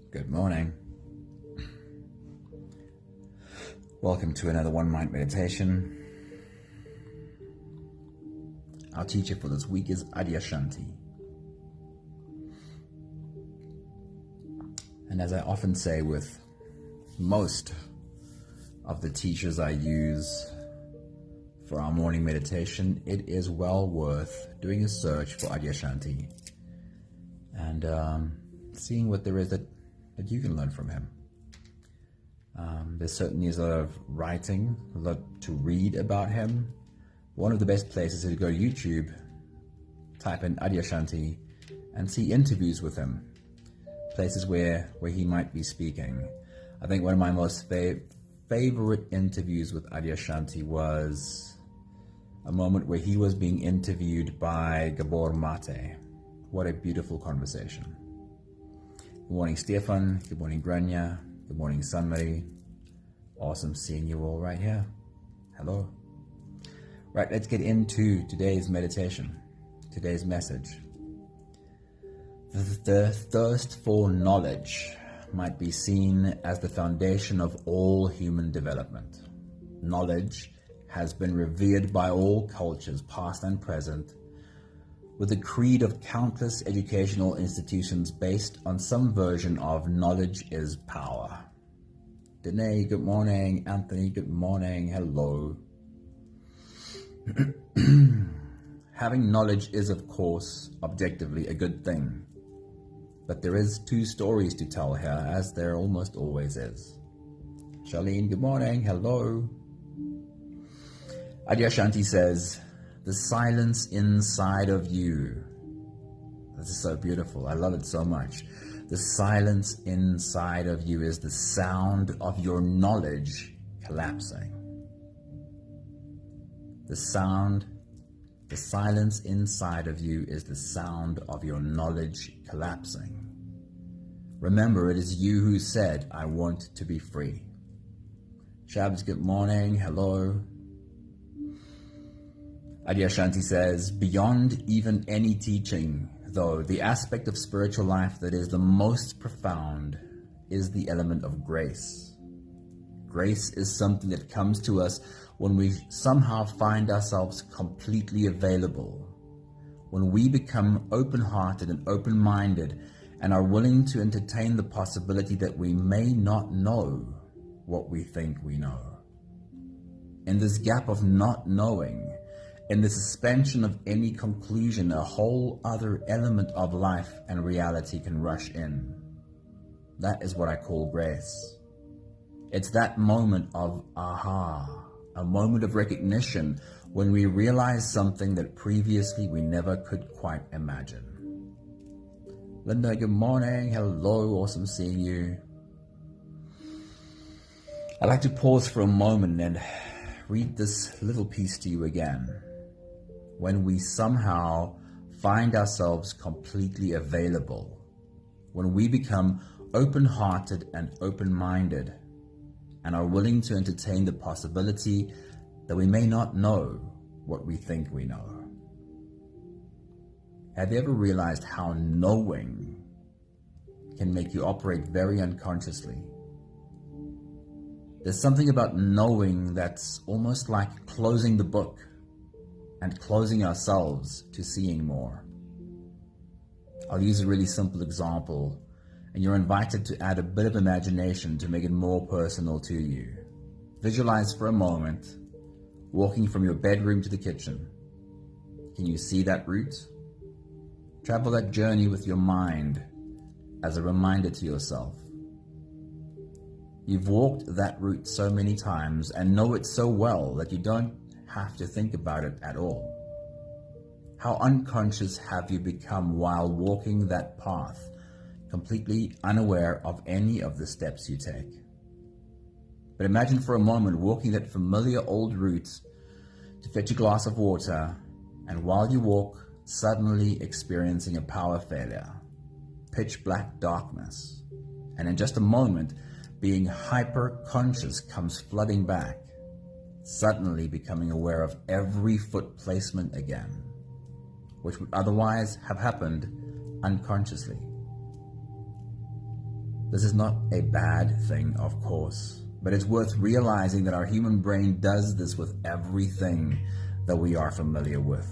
Good morning. Welcome to another One Mind meditation. Our teacher for this week is Adyashanti. And as I often say with most of the teachers I use for our morning meditation, it is well worth doing a search for Adyashanti and seeing what there is that you can learn from him. There certainly is a lot of writing, a lot to read about him. One of the best places is to go to YouTube, type in Adyashanti, and see interviews with him, places where he might be speaking. I think one of my most favorite interviews with Adyashanti was a moment where he was being interviewed by Gabor Mate. What a beautiful conversation. Good morning, Stefan. Good morning, Grania. Good morning, Sunmarie. Awesome seeing you all right here. Hello. Right, let's get into today's meditation, today's message. The thirst for knowledge might be seen as the foundation of all human development. Knowledge has been revered by all cultures, past and present, with a creed of countless educational institutions based on some version of knowledge is power. Danae, good morning. Anthony, good morning. Hello. Having knowledge is, of course, objectively a good thing. But there is two stories to tell here, as there almost always is. Charlene, good morning. Hello. Adyashanti says, the silence inside of you. This is so beautiful. I love it so much. The silence inside of you is the sound of your knowledge collapsing. The silence inside of you is the sound of your knowledge collapsing. Remember, it is you who said, I want to be free. Shabs, good morning. Hello. Adyashanti says, beyond even any teaching, though, the aspect of spiritual life that is the most profound is the element of grace. Grace is something that comes to us when we somehow find ourselves completely available, when we become open-hearted and open-minded and are willing to entertain the possibility that we may not know what we think we know. In this gap of not knowing, in the suspension of any conclusion, a whole other element of life and reality can rush in. That is what I call grace. It's that moment of aha, a moment of recognition when we realize something that previously we never could quite imagine. Linda, good morning. Hello, awesome seeing you. I'd like to pause for a moment and read this little piece to you again. When we somehow find ourselves completely available, when we become open-hearted and open-minded and are willing to entertain the possibility that we may not know what we think we know. Have you ever realized how knowing can make you operate very unconsciously? There's something about knowing that's almost like closing the book and closing ourselves to seeing more. I'll use a really simple example, and you're invited to add a bit of imagination to make it more personal to you. Visualize for a moment, walking from your bedroom to the kitchen. Can you see that route? Travel that journey with your mind as a reminder to yourself. You've walked that route so many times and know it so well that you don't have to think about it at all. How unconscious have you become while walking that path, completely unaware of any of the steps you take? But imagine for a moment walking that familiar old route to fetch a glass of water, and while you walk, suddenly experiencing a power failure, pitch black darkness, and in just a moment, being hyper-conscious comes flooding back, suddenly becoming aware of every foot placement again, which would otherwise have happened unconsciously. This is not a bad thing, of course, but it's worth realizing that our human brain does this with everything that we are familiar with.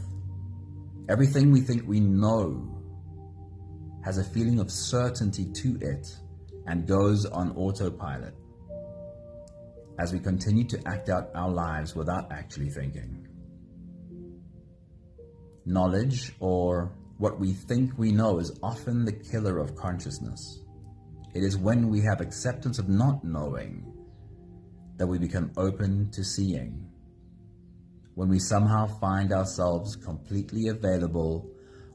Everything we think we know has a feeling of certainty to it and goes on autopilot as we continue to act out our lives without actually thinking. Knowledge, or what we think we know, is often the killer of consciousness. It is when we have acceptance of not knowing that we become open to seeing. When we somehow find ourselves completely available,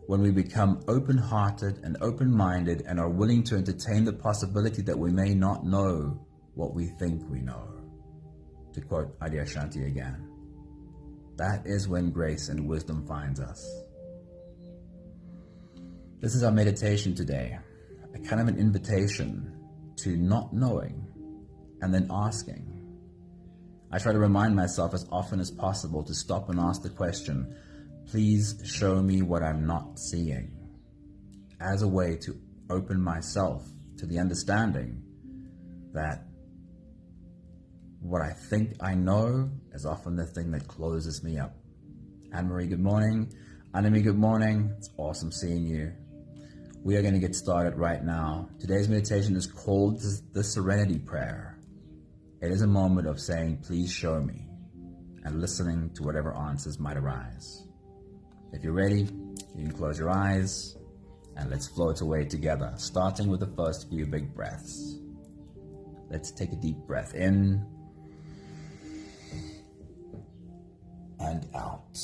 when we become open-hearted and open-minded and are willing to entertain the possibility that we may not know what we think we know. To quote Adyashanti again, that is when grace and wisdom finds us. This is our meditation today, a kind of an invitation to not knowing and then asking. I try to remind myself as often as possible to stop and ask the question, please show me what I'm not seeing, as a way to open myself to the understanding that what I think I know is often the thing that closes me up. Anne-Marie, good morning. Anami, good morning. It's awesome seeing you. We are going to get started right now. Today's meditation is called the Serenity Prayer. It is a moment of saying, please show me, and listening to whatever answers might arise. If you're ready, you can close your eyes, and let's float away together, starting with the first few big breaths. Let's take a deep breath in and out.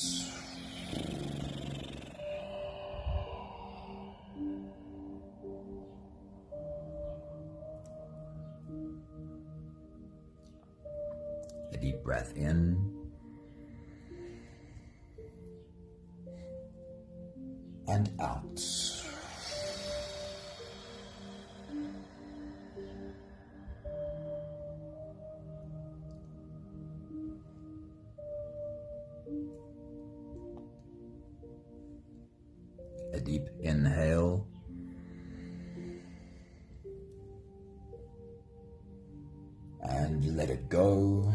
A deep breath in and out. A deep inhale and let it go.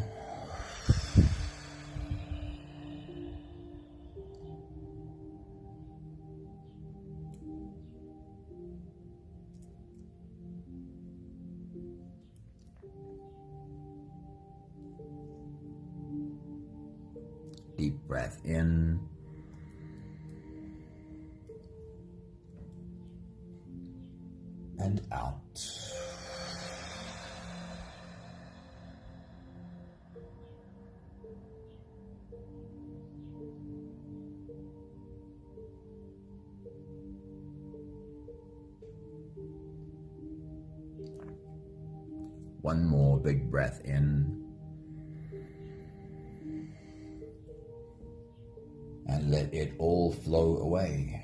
Deep breath in and out. One more big breath in and let it all flow away.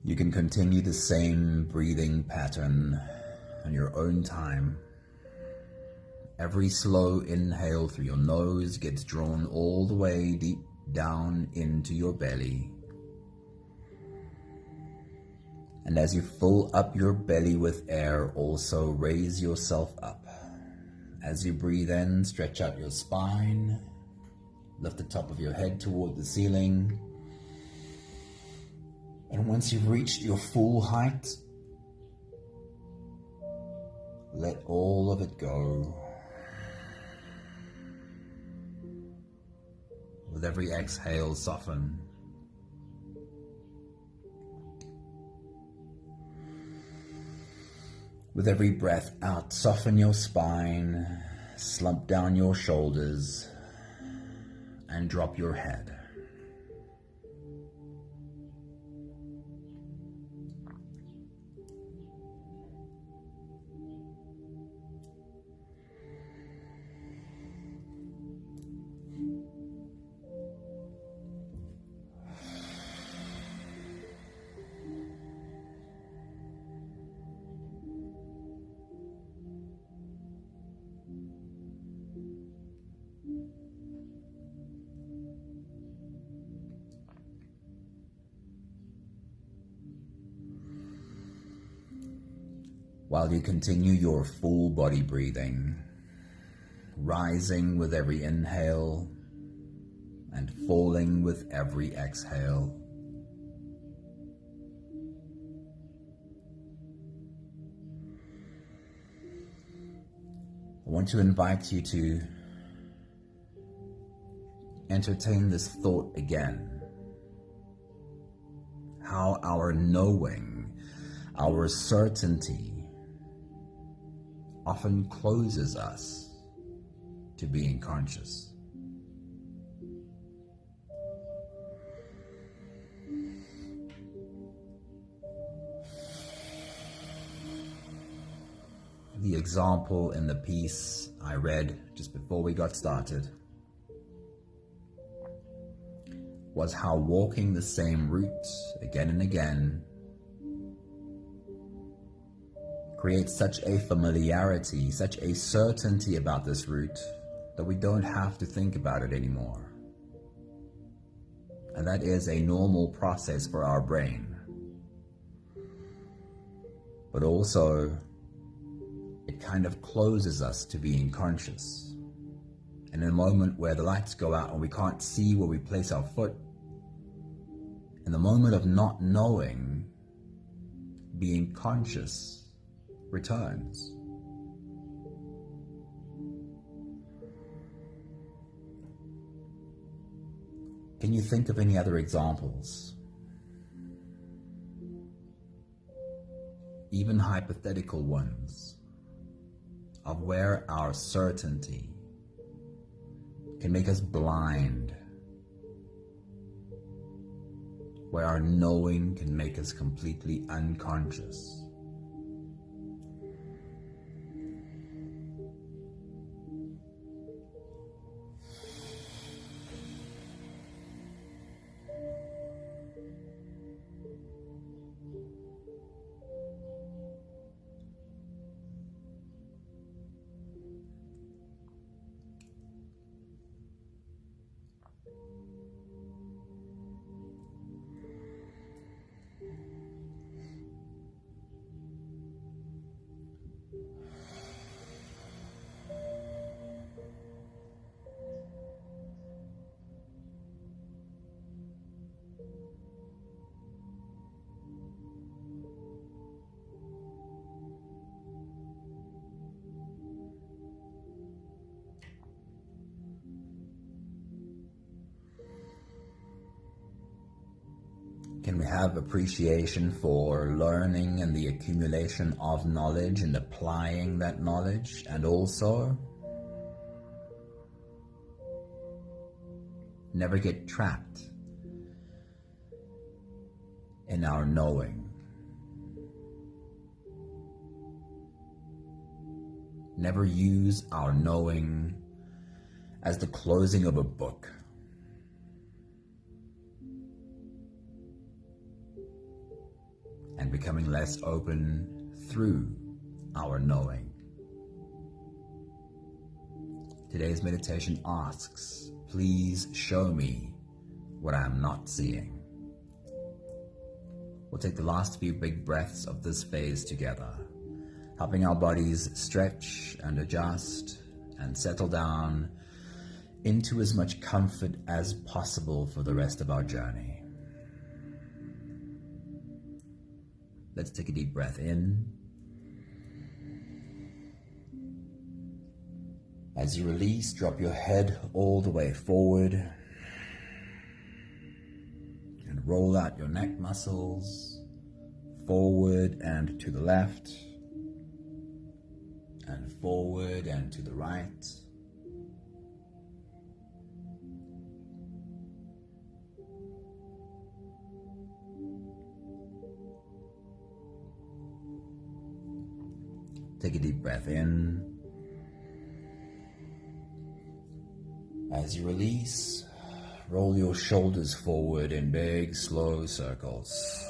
You can continue the same breathing pattern on your own time. Every slow inhale through your nose gets drawn all the way deep down into your belly. And as you fill up your belly with air, also raise yourself up. As you breathe in, stretch out your spine, lift the top of your head toward the ceiling. And once you've reached your full height, let all of it go. With every exhale, soften. With every breath out, soften your spine, slump down your shoulders, and drop your head. while you continue your full body breathing, rising with every inhale and falling with every exhale. I want to invite you to entertain this thought again. How our knowing, our certainty, often closes us to being conscious. The example in the piece I read just before we got started was how walking the same route again and again creates such a familiarity, such a certainty about this route that we don't have to think about it anymore. And that is a normal process for our brain. But also, it kind of closes us to being conscious. And in a moment where the lights go out and we can't see where we place our foot, in the moment of not knowing, being conscious returns. Can you think of any other examples? Even hypothetical ones, of where our certainty can make us blind, where our knowing can make us completely unconscious. Can we have appreciation for learning and the accumulation of knowledge and applying that knowledge, and also never get trapped in our knowing? Never use our knowing as the closing of a book. And becoming less open through our knowing. Today's meditation asks, please show me what I am not seeing. We'll take the last few big breaths of this phase together, helping our bodies stretch and adjust and settle down into as much comfort as possible for the rest of our journey. Let's take a deep breath in. As you release, drop your head all the way forward and roll out your neck muscles forward and to the left and forward and to the right. Take a deep breath in. As you release, roll your shoulders forward in big, slow circles.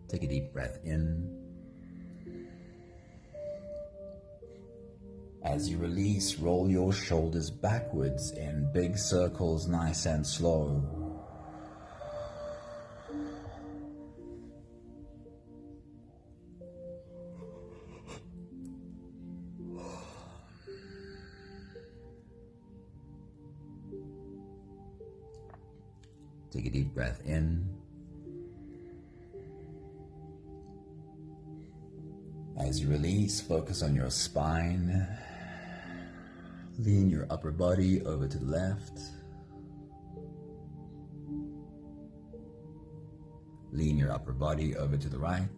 Take a deep breath in. As you release, roll your shoulders backwards in big circles, nice and slow. Take a deep breath in. As you release, focus on your spine. Lean your upper body over to the left. Lean your upper body over to the right.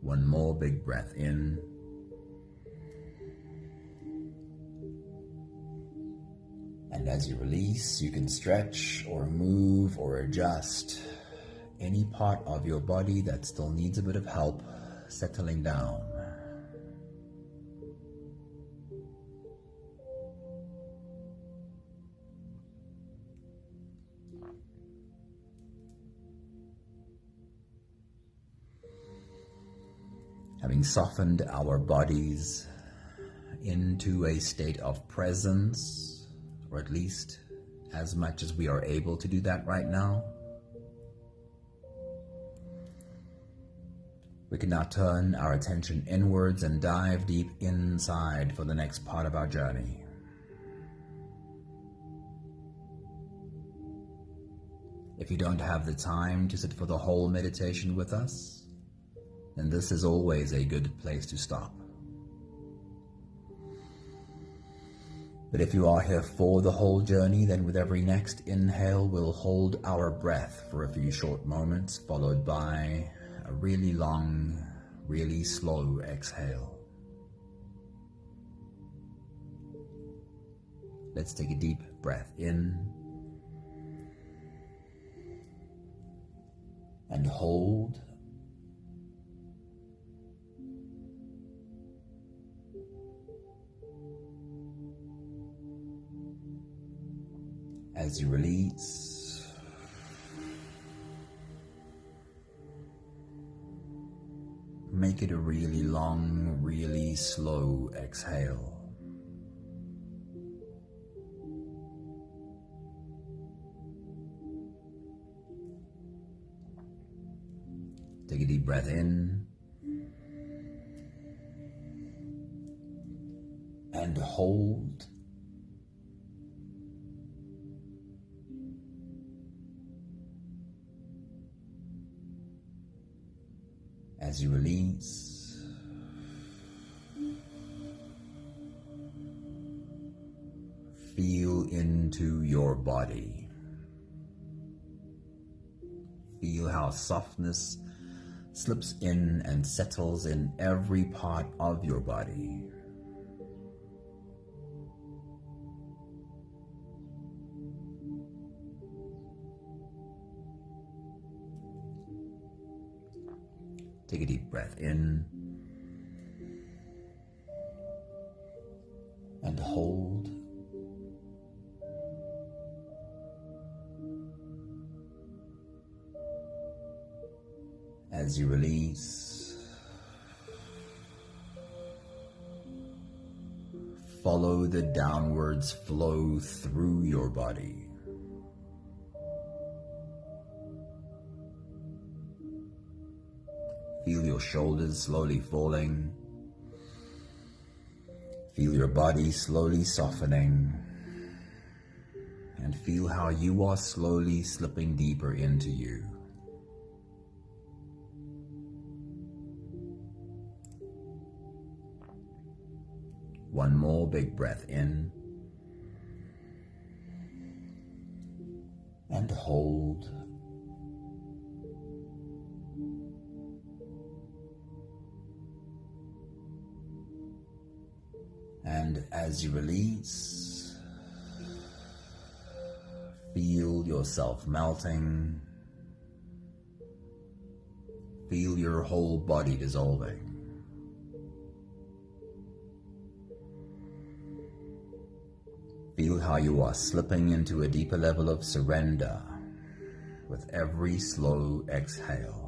One more big breath in. And as you release, you can stretch or move or adjust any part of your body that still needs a bit of help settling down. Having softened our bodies into a state of presence, or at least as much as we are able to do that right now, we can now turn our attention inwards and dive deep inside for the next part of our journey. If you don't have the time to sit for the whole meditation with us, then this is always a good place to stop. But if you are here for the whole journey, then with every next inhale, we'll hold our breath for a few short moments, followed by a really long, really slow exhale. Let's take a deep breath in and hold. As you release, make it a really long, really slow exhale. Take a deep breath in and hold. As you release, feel into your body. Feel how softness slips in and settles in every part of your body. Take a deep breath in and hold. As you release, follow the downwards flow through your body. Feel your shoulders slowly falling. Feel your body slowly softening. And feel how you are slowly slipping deeper into you. One more big breath in. And hold. And as you release, feel yourself melting. Feel your whole body dissolving. Feel how you are slipping into a deeper level of surrender with every slow exhale.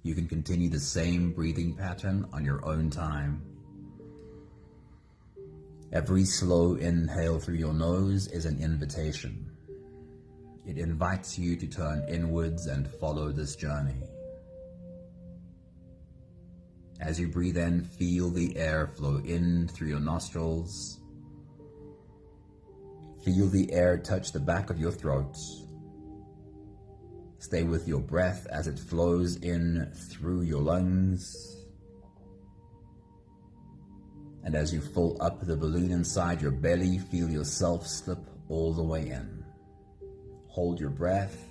You can continue the same breathing pattern on your own time. Every slow inhale through your nose is an invitation. It invites you to turn inwards and follow this journey. As you breathe in, feel the air flow in through your nostrils. Feel the air touch the back of your throat. Stay with your breath as it flows in through your lungs. And as you fill up the balloon inside your belly, feel yourself slip all the way in. Hold your breath,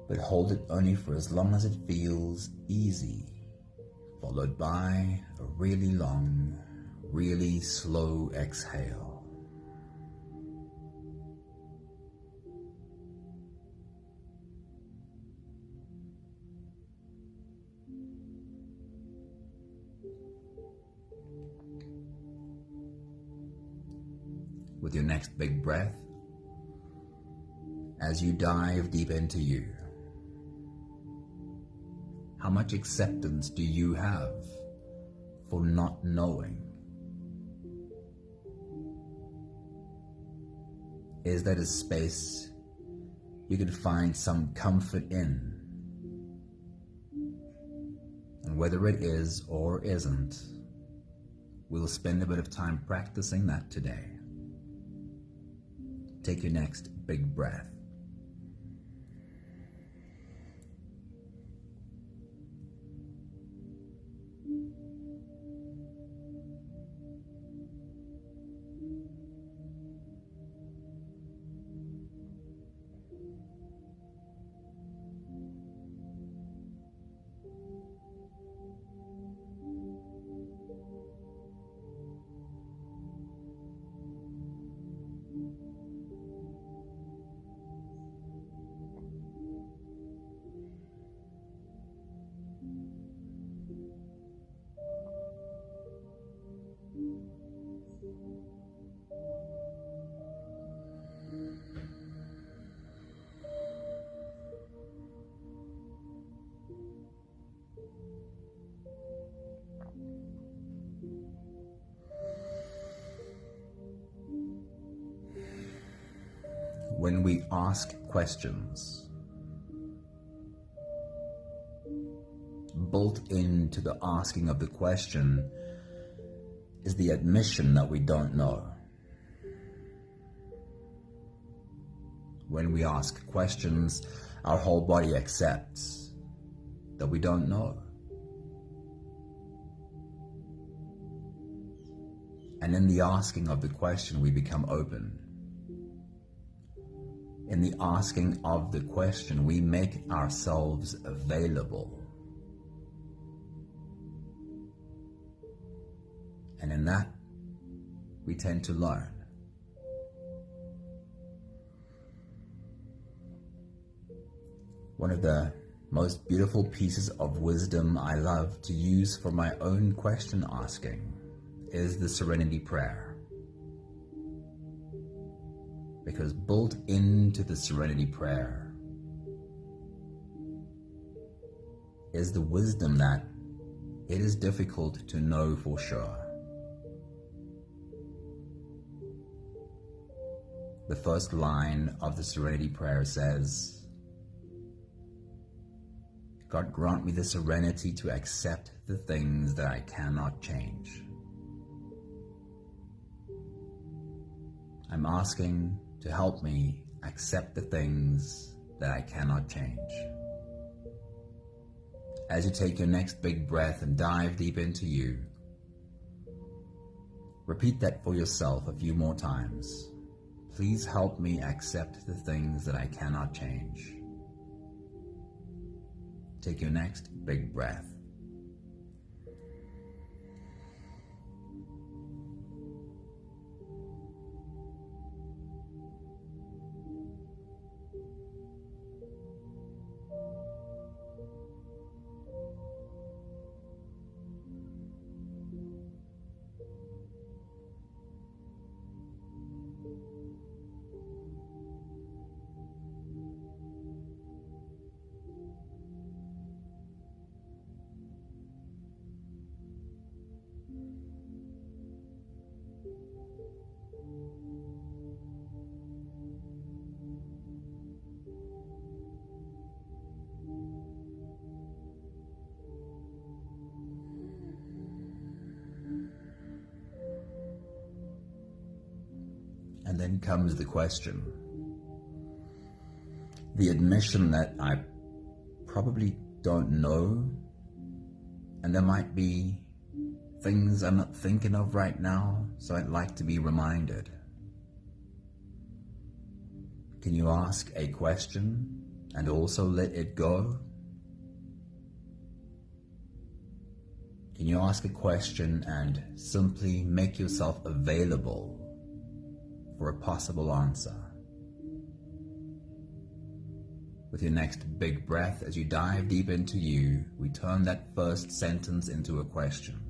but hold it only for as long as it feels easy, followed by a really long, really slow exhale. With your next big breath, as you dive deep into you, how much acceptance do you have for not knowing? Is that a space you can find some comfort in? And whether it is or isn't, we'll spend a bit of time practicing that today. Take your next big breath. When we ask questions, built into the asking of the question is the admission that we don't know. When we ask questions, our whole body accepts that we don't know. And in the asking of the question, we become open. In the asking of the question, we make ourselves available. And in that, we tend to learn. One of the most beautiful pieces of wisdom I love to use for my own question asking is the Serenity Prayer. Because built into the Serenity Prayer is the wisdom that it is difficult to know for sure. The first line of the Serenity Prayer says, God grant me the serenity to accept the things that I cannot change. I'm asking to help me accept the things that I cannot change. As you take your next big breath and dive deep into you, repeat that for yourself a few more times. Please help me accept the things that I cannot change. Take your next big breath. then comes the question. The admission that I probably don't know, and there might be things I'm not thinking of right now, so I'd like to be reminded. Can you ask a question and also let it go? Can you ask a question and simply make yourself available for a possible answer? With your next big breath, as you dive deep into you, we turn that first sentence into a question.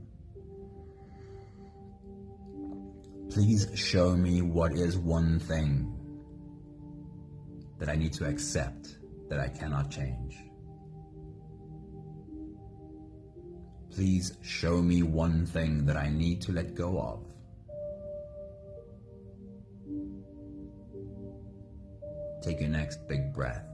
Please show me what is one thing that I need to accept that I cannot change. Please show me one thing that I need to let go of. Take your next big breath.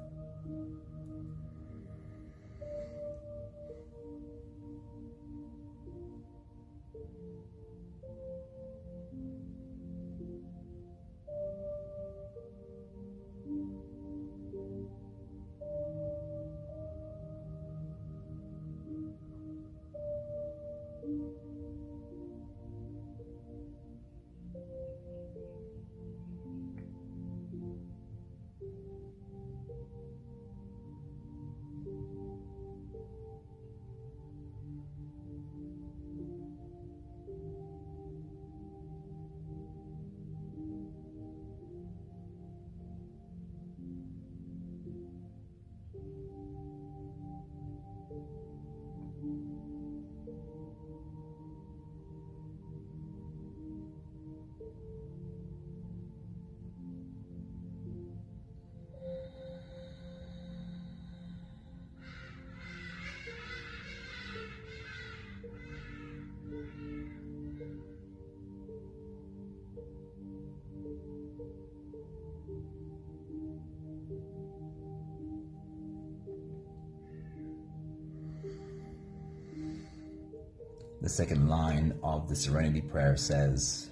The second line of the Serenity Prayer says,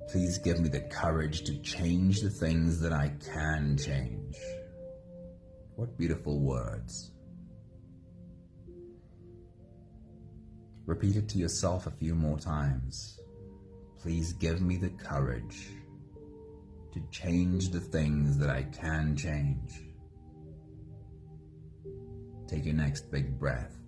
please give me the courage to change the things that I can change. What beautiful words. Repeat it to yourself a few more times. Please give me the courage to change the things that I can change. Take your next big breath.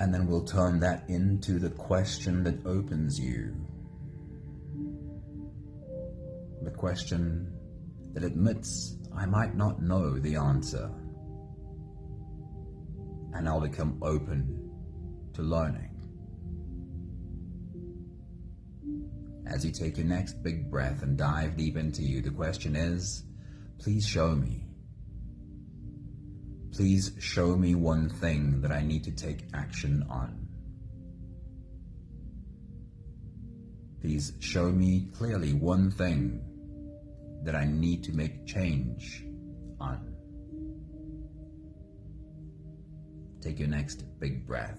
And then we'll turn that into the question that opens you. The question that admits, I might not know the answer. And I'll become open to learning. As you take your next big breath and dive deep into you, the question is, please show me. Please show me one thing that I need to take action on. Please show me clearly one thing that I need to make change on. Take your next big breath.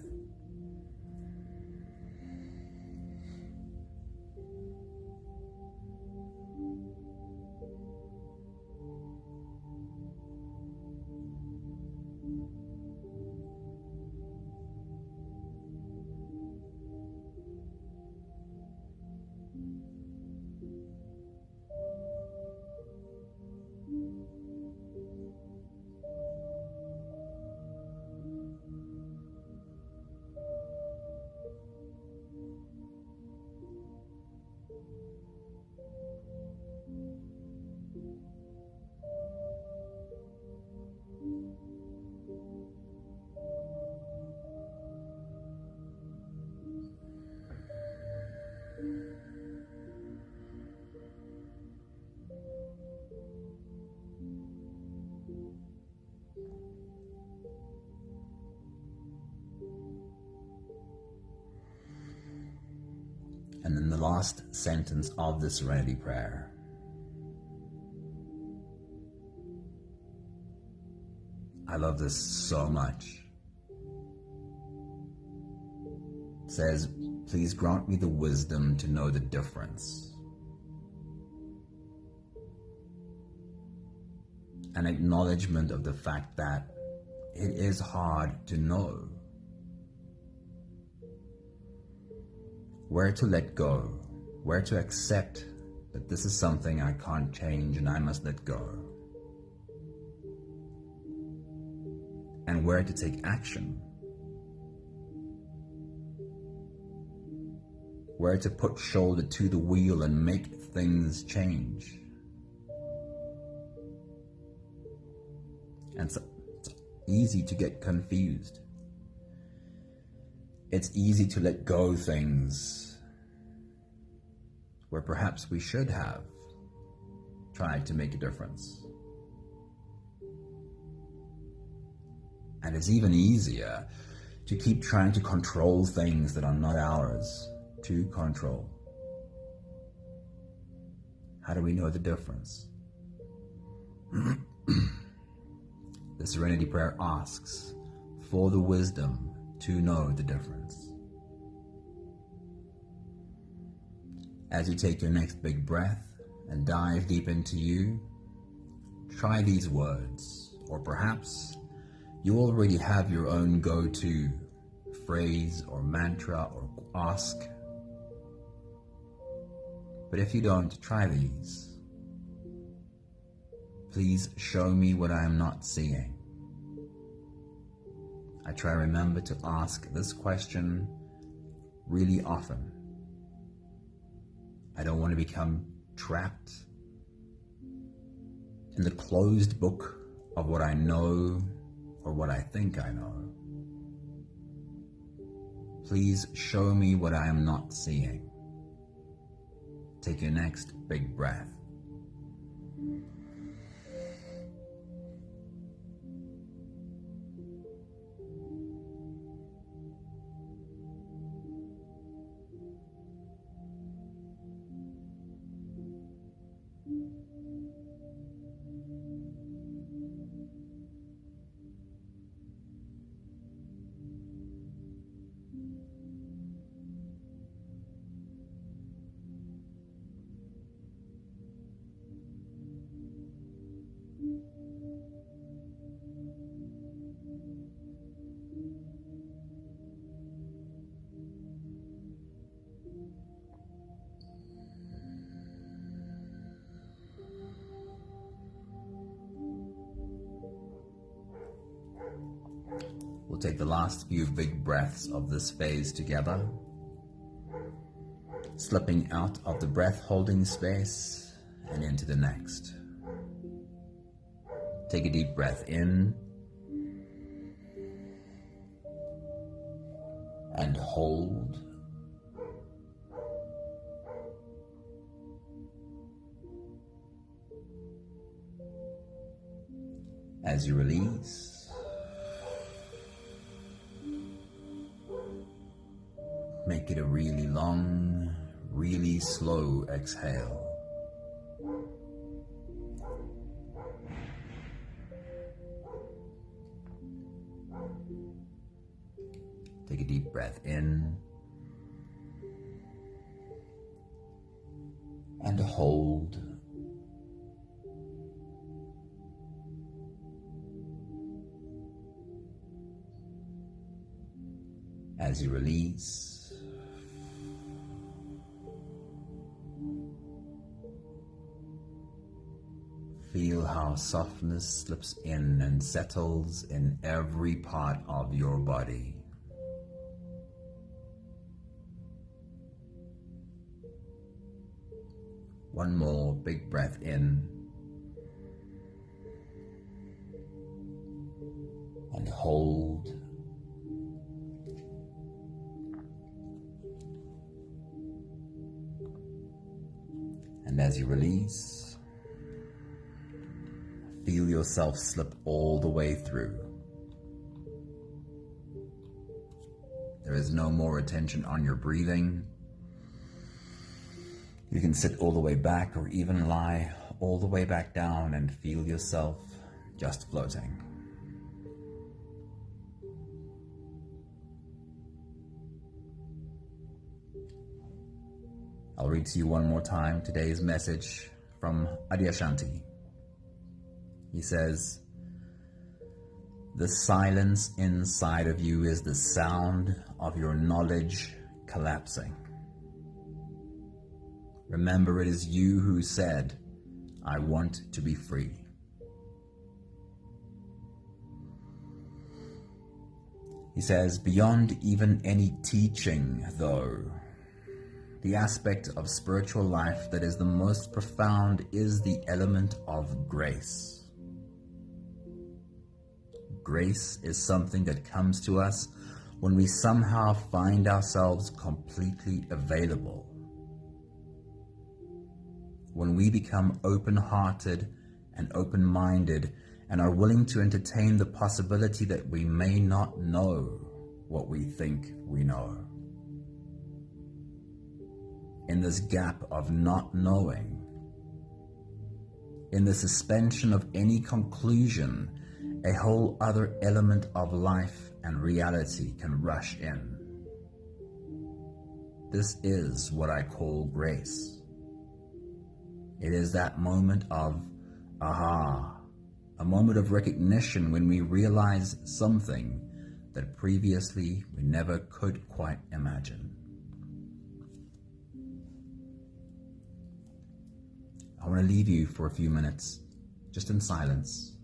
last sentence of the Serenity Prayer. I love this so much. It says, please grant me the wisdom to know the difference. An acknowledgement of the fact that it is hard to know where to let go, where to accept that this is something I can't change and I must let go, and where to take action, where to put shoulder to the wheel and make things change. And so it's easy to get confused. It's easy to let go things where perhaps we should have tried to make a difference. And it's even easier to keep trying to control things that are not ours to control. How do we know the difference? The Serenity Prayer asks for the wisdom to know the difference. As you take your next big breath and dive deep into you, try these words, or perhaps you already have your own go-to phrase or mantra or ask. But if you don't, try these. Please show me what I am not seeing. I try to remember to ask this question really often. I don't want to become trapped in the closed book of what I know or what I think I know. Please show me what I am not seeing. Take your next big breath. We'll take the last few big breaths of this phase together, slipping out of the breath holding space and into the next. Take a deep breath in and hold. As you release, make it a really long, really slow exhale. Take a deep breath in and hold. As you release, feel how softness slips in and settles in every part of your body. One more big breath in and hold. And as you release, feel yourself slip all the way through. There is no more attention on your breathing. You can sit all the way back or even lie all the way back down and feel yourself just floating. I'll read to you one more time today's message from Adyashanti. He says, "The silence inside of you is the sound of your knowledge collapsing. Remember, it is you who said, 'I want to be free.'" He says, "Beyond even any teaching, though, the aspect of spiritual life that is the most profound is the element of grace. Grace is something that comes to us when we somehow find ourselves completely available. When we become open-hearted and open-minded and are willing to entertain the possibility that we may not know what we think we know. In this gap of not knowing, in the suspension of any conclusion, a whole other element of life and reality can rush in. This is what I call grace. It is that moment of aha, a moment of recognition when we realize something that previously we never could quite imagine. I want to leave you for a few minutes, just in silence.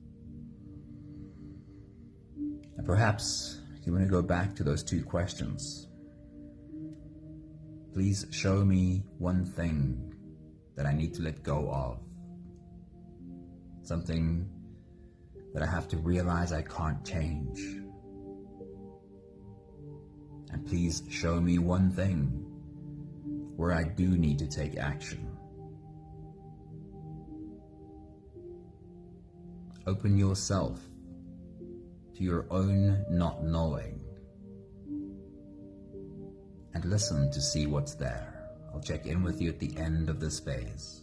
And perhaps you want to go back to those two questions. Please show me one thing that I need to let go of. Something that I have to realize I can't change. And please show me one thing where I do need to take action. Open yourself to your own not knowing and listen to see what's there. I'll check in with you at the end of this phase.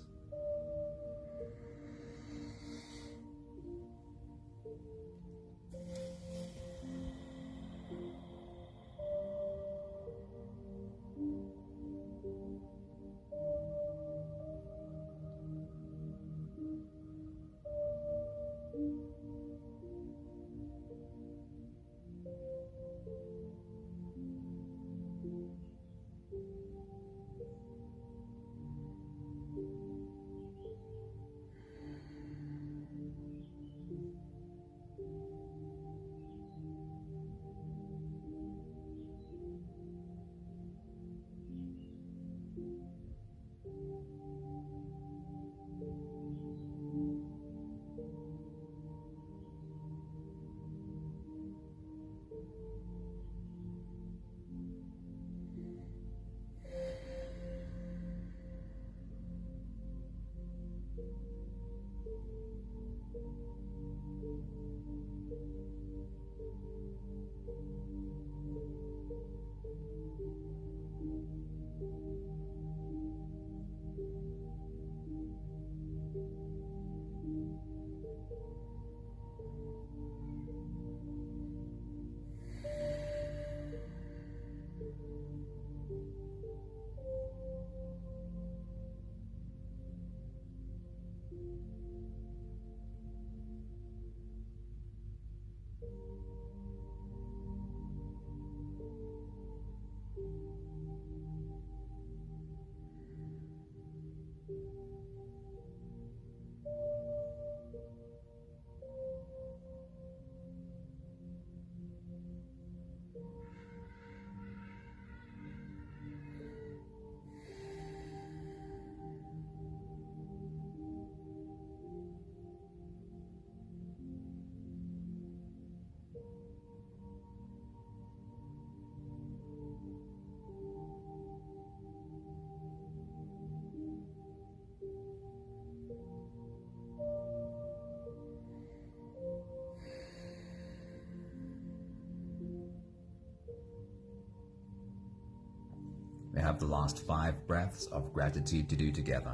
have the last 5 breaths of gratitude to do together.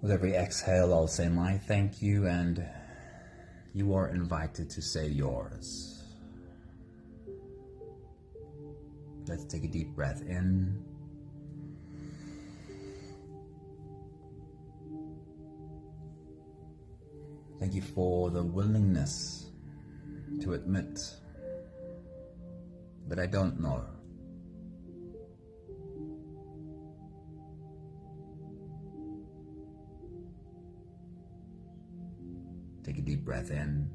With every exhale, I'll say my thank you, and you are invited to say yours. Let's take a deep breath in. Thank you for the willingness to admit that I don't know. Take a deep breath in.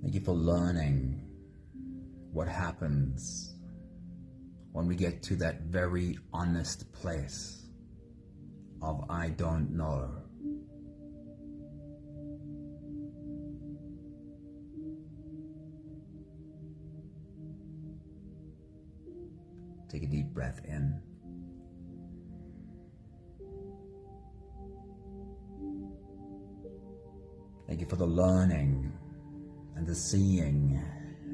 Thank you for learning what happens when we get to that very honest place of I don't know. Take a deep breath in. Thank you for the learning and the seeing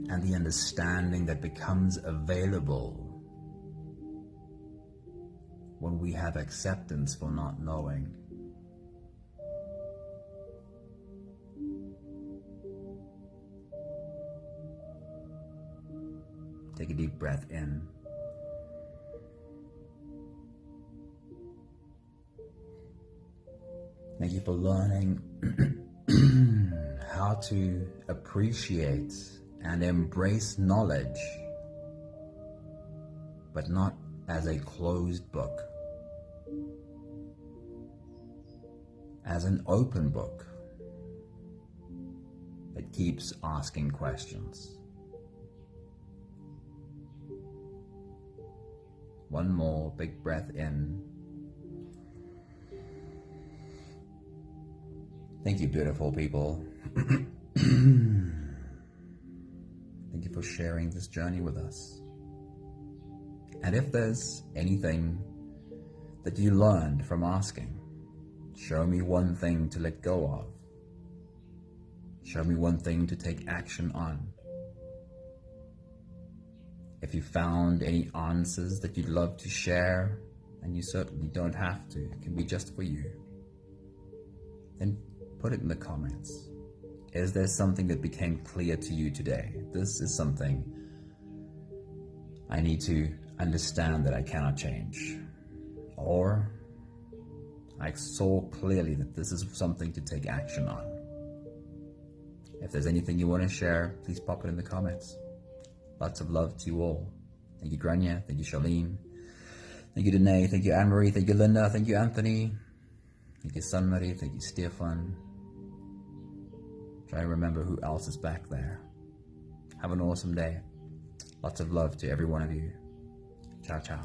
and the understanding that becomes available when we have acceptance for not knowing. Take a deep breath in. Thank you for learning how to appreciate and embrace knowledge, but not as a closed book, as an open book that keeps asking questions. One more big breath in. Thank you, beautiful people. Thank you for sharing this journey with us. And if there's anything that you learned from asking, show me one thing to let go of. Show me one thing to take action on. If you found any answers that you'd love to share, and you certainly don't have to, it can be just for you, then put it in the comments. Is there something that became clear to you today? This is something I need to understand that I cannot change. Or I saw clearly that this is something to take action on. If there's anything you want to share, please pop it in the comments. Lots of love to you all. Thank you, Grania. Thank you, Charlene. Thank you, Danae. Thank you, Anne-Marie. Thank you, Linda. Thank you, Anthony. Thank you, Sunmarie. Thank you, Stefan. Try to remember who else is back there. Have an awesome day. Lots of love to every one of you. Ciao, ciao.